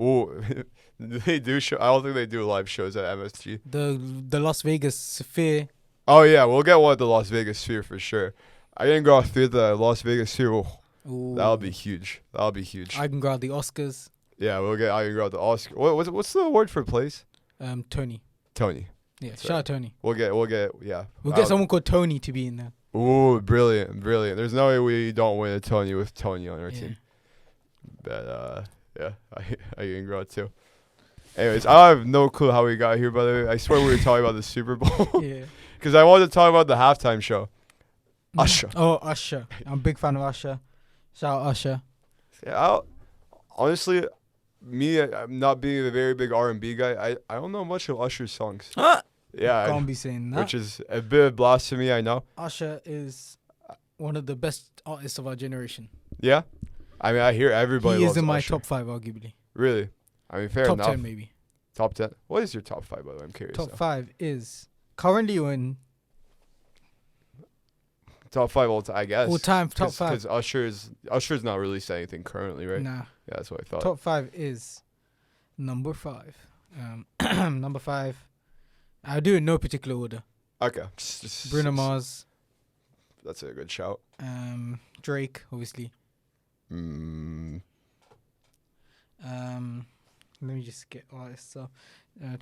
Ooh, they do show. I don't think they do live shows at MSG. The Las Vegas Sphere. Oh yeah, we'll get one at the Las Vegas Sphere for sure. I can go out through the Las Vegas Sphere. Ooh. That'll be huge. That'll be huge. I can go out the Oscars. Yeah, we'll get. I can go out the Oscar. What's the award for place? Tony. Tony. Yeah, That's shout out Tony. We'll get. Yeah. We'll get someone called Tony to be in there. Ooh, brilliant. There's no way we don't win a Tony with Tony on our team. But yeah, I can grow it too. Anyways, I have no clue how we got here, by the way. I swear we were talking about the Super Bowl. Yeah. Because I wanted to talk about the halftime show. Usher. Oh, Usher. I'm a big fan of Usher. Shout out Usher. Yeah, honestly, I'm not being a very big R&B guy. I don't know much of Usher's songs. Yeah. Can't be saying that. Which is a bit of blasphemy, I know. Usher is one of the best artists of our generation. Yeah? I mean, I hear everybody He loves is in my Usher. top 5, arguably. Really? I mean, fair top enough. 10, maybe. Top 10? What is your top 5, by the way? I'm curious. Top 5 is currently in Top 5 all time, I guess. all time top 5. Because Usher's not released anything currently, right? Nah. Yeah, that's what I thought. Top 5 is number 5. Number 5. I'll do it in no particular order. Okay. Bruno Mars. That's a good shout. Drake, obviously. Let me just get artists up.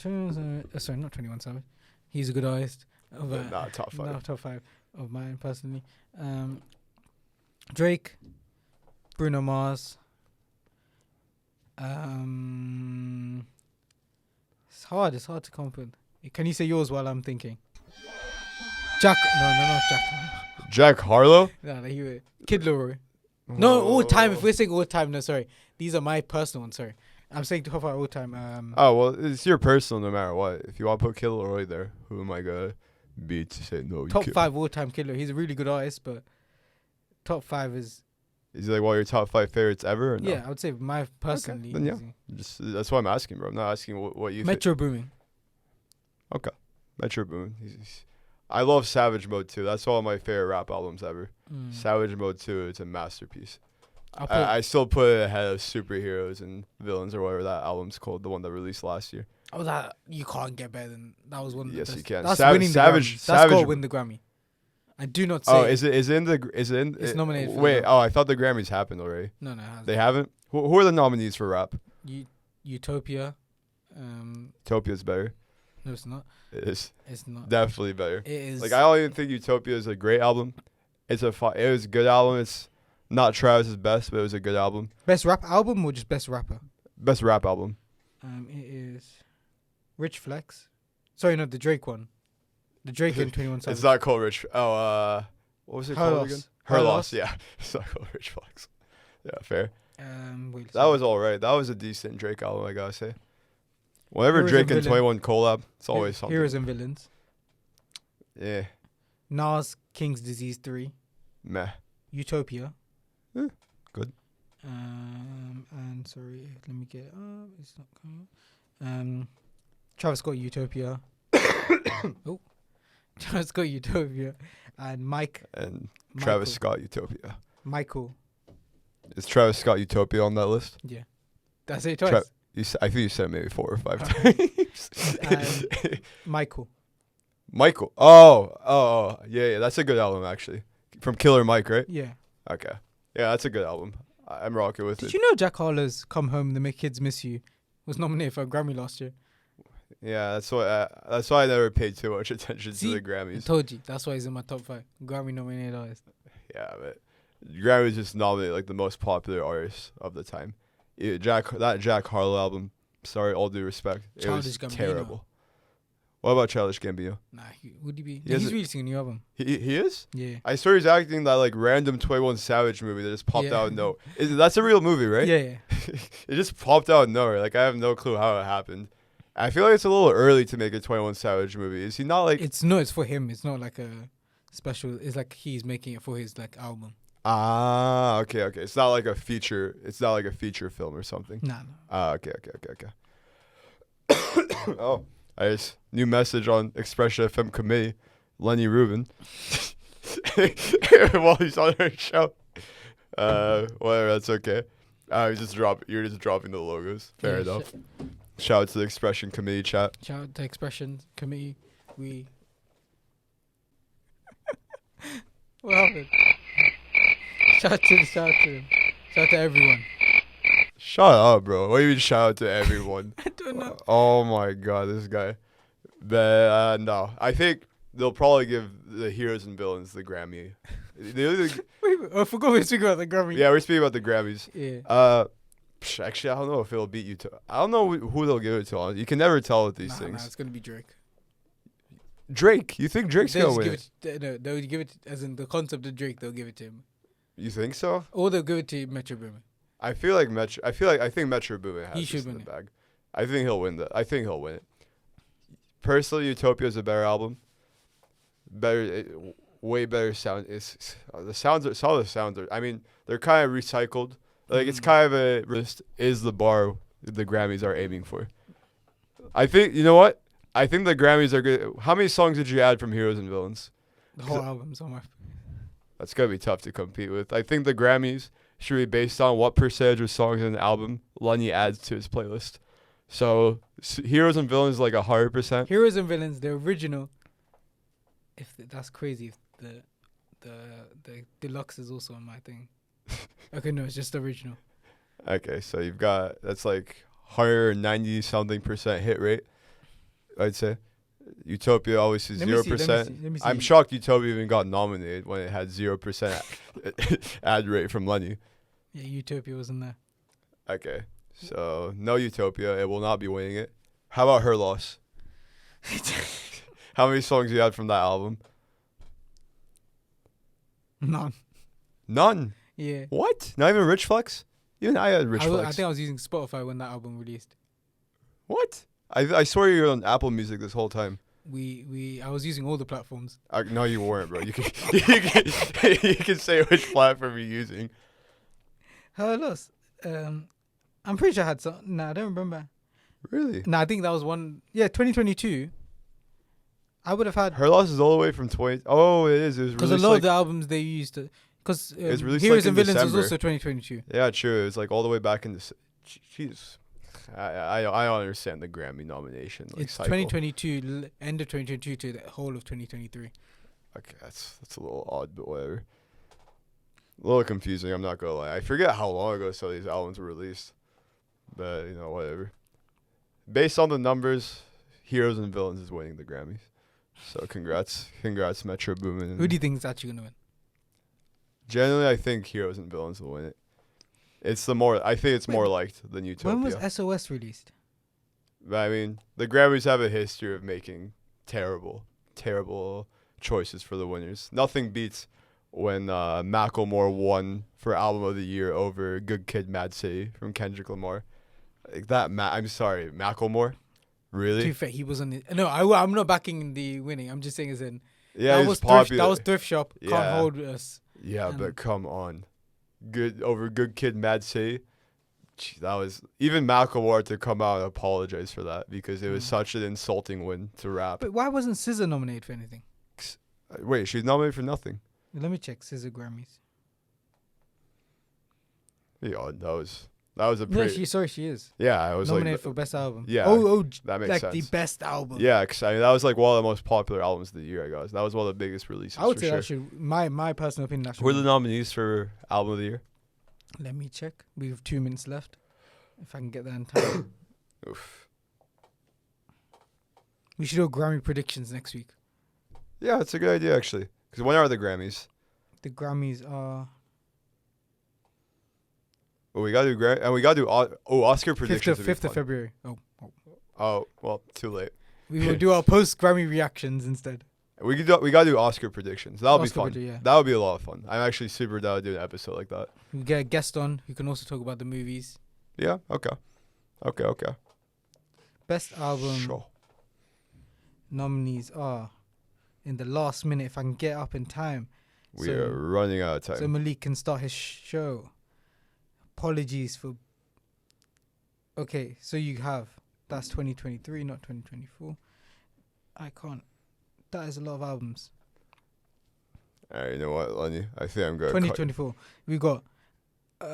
Sorry, not 21 Savage. He's a good artist. Nah, top 5. No, top 5 of mine personally. Drake, Bruno Mars. It's hard to come up with. Can you say yours while I'm thinking? Jack. No, not Jack. Jack Harlow? No, Kid Leroy. No, all time. If we're saying all time, no, sorry. These are my personal ones. Sorry, I'm saying top 5 all time. Oh well, it's your personal no matter what. If you want to put Kid Leroy there, who am I gonna be to say no? Top 5 all time Kid Leroy. He's a really good artist, but top 5 is. Is he like one of your top 5 favorites ever? Or no? Yeah, I would say my personally. Okay, then yeah. That's what I'm asking, bro. I'm not asking what you. Metro Boomin. Okay, Metro Boomin. I love Savage Mode 2. That's one of my favorite rap albums ever. Savage Mode 2 is a masterpiece. I still put it ahead of Superheroes and Villains or whatever that album's called, the one that released last year. Oh, that you can't get better than that. Was one of the best. Yes, you can. That's Savage. winning the Grammy. That's got to win the Grammy. I do not say. Oh, is it in? It's nominated. For wait, I thought the Grammys happened already. No, it hasn't. They haven't. Who are the nominees for rap? Utopia. Utopia's better. No, it's not. It is. It's not. Definitely better. It is. Like I don't even think Utopia is a great album. It was a good album. It's not Travis's best, but it was a good album. Best rap album or just best rapper? Best rap album. It is Rich Flex. Sorry, no, the Drake one. The Drake and 21 Savage. It's not called Rich. What was it called again? Her Loss. Yeah, it's not called Rich Flex. Yeah, fair. That was all right. That was a decent Drake album, I gotta say. Whenever Heroes Drake and and 21 collab, it's always something. Heroes and Villains. Yeah. Nas, King's Disease 3. Meh. Utopia. Good. And sorry, let me get it up. It's not coming up. Travis Scott, Utopia. Oh. Travis Scott, Utopia. And Mike. And Travis Scott, Utopia. Michael. Is Travis Scott Utopia on that list? Yeah. Did I say it twice? I think you said it maybe 4 or 5 times. Michael. Michael. Oh, yeah, that's a good album actually. From Killer Mike, right? Yeah. Okay. Yeah, that's a good album. I'm rocking with it. Did you know Jack Harlow's "Come Home, The Kids Miss You" was nominated for a Grammy last year? Yeah, that's why I never paid too much attention to the Grammys. I told you. That's why he's in my top 5 Grammy nominated artists. Yeah, but Grammys just nominate like the most popular artists of the time. That Jack Harlow album. Sorry, all due respect, it was terrible. What about Childish Gambino? Nah, would he be? He's releasing a new album. He is? Yeah. I swear he's acting that like random 21 Savage movie that just popped out of nowhere. That's a real movie, right? Yeah. It just popped out of nowhere. Like I have no clue how it happened. I feel like it's a little early to make a 21 Savage movie. Is he not like? It's for him. It's not like a special. It's like he's making it for his like album. Ah, okay. It's not like a feature. It's not like a feature film or something. Nah, no. Ah, okay. Oh, I just new message on Expression FM committee, Lenny Rubin. While he's on our show. Whatever, that's okay. You're just dropping the logos. Fair enough. Shout out to the Expression committee chat. Shout out to Expression Committee. What happened? Shout out to them. Shout out to everyone. Shut up, bro. What do you mean shout out to everyone? I don't know. Oh my god, this guy. But no, I think they'll probably give the heroes and villains the Grammy. Wait, I forgot we were speaking about the Grammy. Yeah, we're speaking about the Grammys. Yeah. Actually, I don't know if it'll beat you to. I don't know who they'll give it to. You can never tell with these things. Nah, it's gonna be Drake. Drake? You think Drake's gonna win? They'll give it as in the concept of Drake. They'll give it to him. You think so? Or they'll give it to Metro Boomin. I think Metro Boomin has this in the bag. I think he'll win it. Personally, Utopia is a better album. Way better sound. The sounds are. I mean, they're kind of recycled. Like it's kind of is the bar the Grammys are aiming for. I think you know what? I think the Grammys are good. How many songs did you add from Heroes and Villains? The whole album's on my. That's gonna be tough to compete with. I think the Grammys should be based on what percentage of songs in an album Leny adds to his playlist. So Heroes and Villains is like 100%. Heroes and Villains, the original. That's crazy. If the deluxe is also on my thing. Okay, no, it's just the original. Okay, so you've got that's like 190 something percent hit rate. I'd say Utopia obviously 0%. I'm shocked Utopia even got nominated when it had 0% ad rate from Leny. Yeah, Utopia wasn't there. Okay, so no Utopia. It will not be winning it. How about Her Loss? How many songs you had from that album? None. Yeah. What? Not even Rich Flex? Even I had Rich Flex. I think I was using Spotify when that album released. What? I swear you were on Apple Music this whole time. I was using all the platforms. No, you weren't, bro. You can say which platform you're using. Her Loss. I'm pretty sure I had some. Nah, I don't remember. Really? Nah, I think that was one. Yeah, 2022. I would have had. Her Loss is all the way from 20. Oh, it is. It was because a lot of the albums they used. Because Heroes and Villains was also 2022. Yeah, true. It was like all the way back in the. Jeez. I don't understand the Grammy nomination. It's cycle. 2022, end of 2022 to the whole of 2023. Okay, that's a little odd, but whatever. A little confusing, I'm not gonna lie. I forget how long ago some of these albums were released, but whatever. Based on the numbers, Heroes and Villains is winning the Grammys. So congrats, Metro Boomin. Who do you think is actually gonna win? Generally, I think Heroes and Villains will win it. I think it's more liked than Utopia. When was SOS released? But I mean, the Grammys have a history of making terrible choices for the winners. Nothing beats when Macklemore won for Album of the Year over Good Kid, Mad City from Kendrick Lamar. Like that, I'm sorry, Macklemore? Really? To be fair, he wasn't. No, I'm not backing the winning. I'm just saying as in. Yeah, that was popular. That was Thrift Shop. Yeah. Can't hold us. Yeah, but come on. Good Kid, Mad City. That was even Macklemore to come out and apologize for that because it was such an insulting win to rap. But why wasn't SZA nominated for anything? Wait, she's nominated for nothing. Let me check SZA Grammys. Yeah, that was a pretty. No, she is. Yeah, I was nominated for best album. Yeah. That makes sense. The best album. Yeah, because that was like one of the most popular albums of the year, I guess. That was one of the biggest releases. I would say that should. My personal opinion. Who are the nominees for album of the year? Let me check. We have 2 minutes left. If I can get that in time. Oof. We should do Grammy predictions next week. Yeah, it's a good idea actually. Because when are the Grammys? The Grammys are. Well, we gotta do Oscar predictions. 5th of February. Oh well, too late. We will do our post Grammy reactions instead. We gotta do Oscar predictions. That'll be fun. Yeah. That would be a lot of fun. I'm actually super down to do an episode like that. We get a guest on who can also talk about the movies. Yeah. Okay. Best album. Sure. Nominees are in the last minute. If I can get up in time, We are running out of time. So Malik can start his show. Apologies for... Okay, so you have... That's 2023, not 2024. I can't... That is a lot of albums. Alright, you know what, Leny? I think I'm good. 2024. We got... that's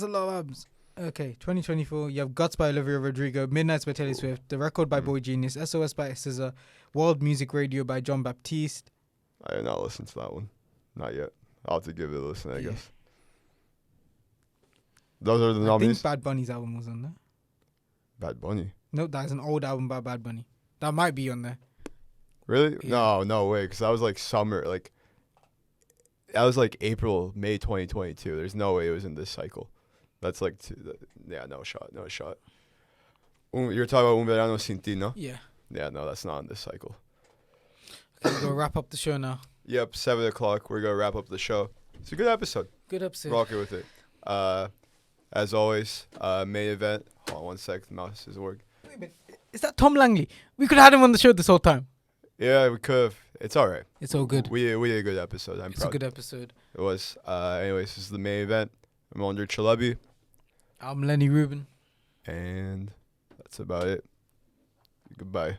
a lot of albums. Okay, 2024. You have Guts by Olivia Rodrigo, Midnights by Taylor Swift, The Record by Boy Genius, SOS by SZA, World Music Radio by John Baptiste. I did not listen to that one. Not yet. I'll have to give it a listen, I guess. Those are the nominees? I think Bad Bunny's album was on there. Bad Bunny? No, that's an old album by Bad Bunny. That might be on there. Really? Yeah. No way, because that was like summer. Like, that was like April, May 2022. There's no way it was in this cycle. That's like, no shot. You're talking about Un Verano Sin Ti, no? Yeah. Yeah, no, that's not in this cycle. Okay, we're going to wrap up the show now. Yep, 7 o'clock. We're going to wrap up the show. It's a good episode. Good episode. Rocking with it. As always, main event. Hold on 1 sec. The mouse isn't working. Wait a minute. Is that Tom Langley? We could have had him on the show this whole time. Yeah, we could have. It's all right. It's all good. We did a good episode. I'm proud. It's a good episode. It was. Anyways, this is the main event. I'm Andre Chalabi. I'm Leny Rubin. And that's about it. Goodbye.